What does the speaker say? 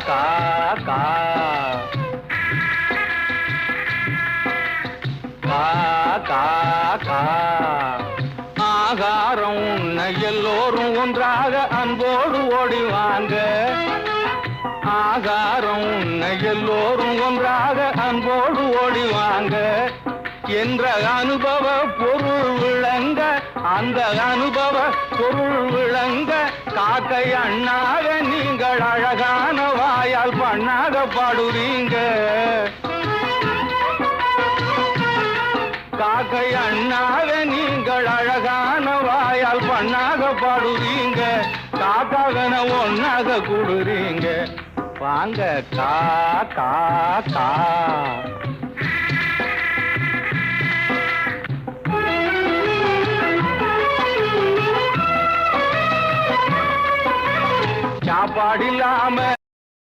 கா கா கா கா கா ஆகாரம் உண்ண எல்லோரும் ஒன்றாக அன்போடு ஓடிவாங்க ஆகாரம் உண்ண எல்லோரும் ஒன்றாக அன்போடு ஓடிவாங்க என்ற அனுபவ பொருள் விளங்க அந்த அனுபவ பொருள் விளங்க காக்கை அண்ணாக நீங்கள் அழகான வாயால் பண்ணாக பாடுறீங்க காக்கை அண்ணாக நீங்கள் அழகான வாயால் பண்ணாக பாடுறீங்க காக்காகன ஒன்னாக கூடுறீங்க வாங்க கா கா கா சாப்பாடு இல்லாம